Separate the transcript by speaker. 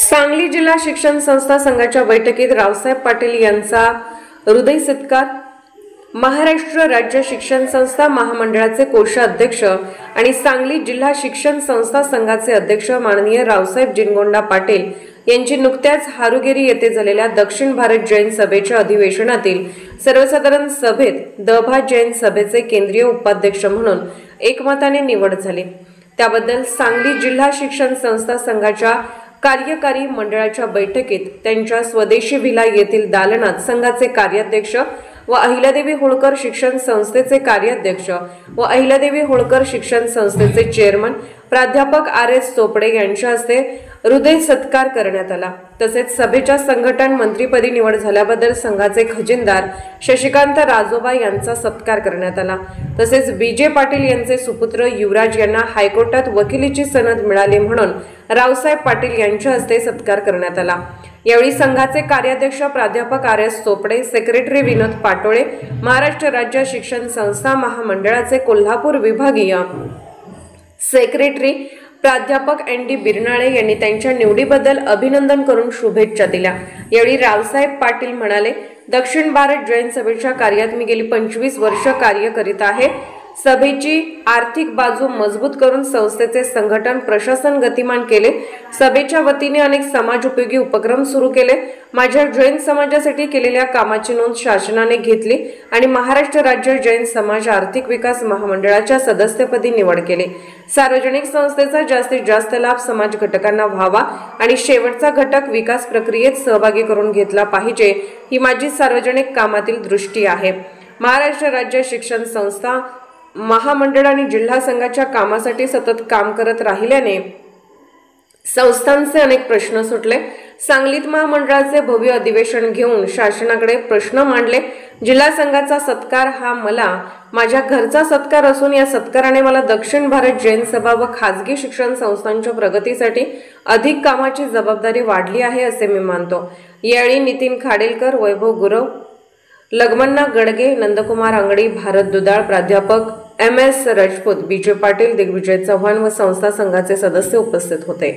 Speaker 1: सांगली जिल्हा शिक्षण संस्था संघाच्या बैठकीत रावसाहेब पाटील यांचा हृदय सत्कार। महाराष्ट्र राज्य शिक्षण संस्था महामंडळाचे कोषाध्यक्ष आणि सांगली जिल्हा शिक्षण संस्था संघाचे अध्यक्ष माननीय रावसाहेब जिनगोंडा पाटील यांची नुकत्याच हारुगेरी येथे झालेल्या दक्षिण भारत जैन सभेच्या अधिवेशनातील सर्वसाधारण सभेत दभा जैन सभेचे केंद्रीय उपाध्यक्ष म्हणून एकमताने निवड झाली। त्याबद्दल सांगली जिल्हा शिक्षण संस्था संघाच्या कार्यकारी मंडळाच्या बैठकीत त्यांच्या स्वदेशी भिला येथील दालनात संघाचे कार्याध्यक्ष व अहिल्यादेवी होळकर शिक्षण संस्थेचे कार्याध्यक्ष व अहिल्यादेवी होळकर शिक्षण संस्थेचे चेअरमन प्राध्यापक आर.एस. चोपडे यांच्या हस्ते हृदय सत्कार करण्यात आला। तसेच सभेच्या संघटन मंत्रीपदी निवड झाल्याबद्दल संघाचे खजिनदार शशिकांत राजोबा यांचा सत्कार करण्यात आला। तसेच बी.जे. पाटील यांचे सुपुत्र युवराज यांना हायकोर्टात वकिलीची सनद मिळाली म्हणून रावसाहेब पाटील यांच्या हस्ते सत्कार करण्यात आला। यावेळी संघाचे कार्याध्यक्ष प्राध्यापक आर.एस. चोपडे, सेक्रेटरी विनोद पाटोळे, महाराष्ट्र राज्य शिक्षण संस्था महामंडळाचे कोल्हापूर विभागीय सेक्रेटरी प्राध्यापक एन.डी. बिरनाळे यांनी त्यांच्या निवडीबद्दल अभिनंदन करून शुभेच्छा दिल्या। यावेळी रावसाहेब पाटील म्हणाले, दक्षिण भारत जैन सभेच्या कार्यात मी गेली 25 वर्ष कार्य करीत आहे। सभेची आर्थिक बाजू मजबूत करून संस्थेचे संघटन प्रशासन गतिमान केले। सभेच्या वतीने अनेक समाज उपयोगी उपक्रम सुरू केले। माझ्या जैन समाजासाठी केलेल्या कामाची नोंद शासनाने घेतली आणि महाराष्ट्र राज्य जैन समाज आर्थिक विकास महामंडळाच्या सदस्यपदी निवड केली। सार्वजनिक संस्थेचा जास्तीत जास्त लाभ समाज घटकांना व्हावा आणि शेवटचा घटक विकास प्रक्रियेत सहभागी करून घेतला पाहिजे, ही माझी सार्वजनिक कामातील दृष्टी आहे। महाराष्ट्र राज्य शिक्षण संस्था महामंडळ आणि जिल्हा संघाच्या कामासाठी सतत काम करत राहिल्याने संस्थांचे अनेक प्रश्न सुटले। सांगलीत महामंडळाचे भव्य अधिवेशन घेऊन शासनाकडे प्रश्न मांडले। जिल्हा संघाचा सत्कार हा मला माझ्या घरचा सत्कार असून या सत्काराने मला दक्षिण भारत जैन सभा व खाजगी शिक्षण संस्थांच्या प्रगतीसाठी अधिक कामाची जबाबदारी वाढली आहे असे मी मानतो। यावेळी नितीन खाडेलकर, वैभव गुरव, लगमन्ना गडगे, नंदकुमार अंगडी, भारत दुधाळ, प्राध्यापक एम.एस. राजपूत, बी.जे. पाटील, दिग्विजय चव्हाण व संस्था संघाचे सदस्य उपस्थित होते।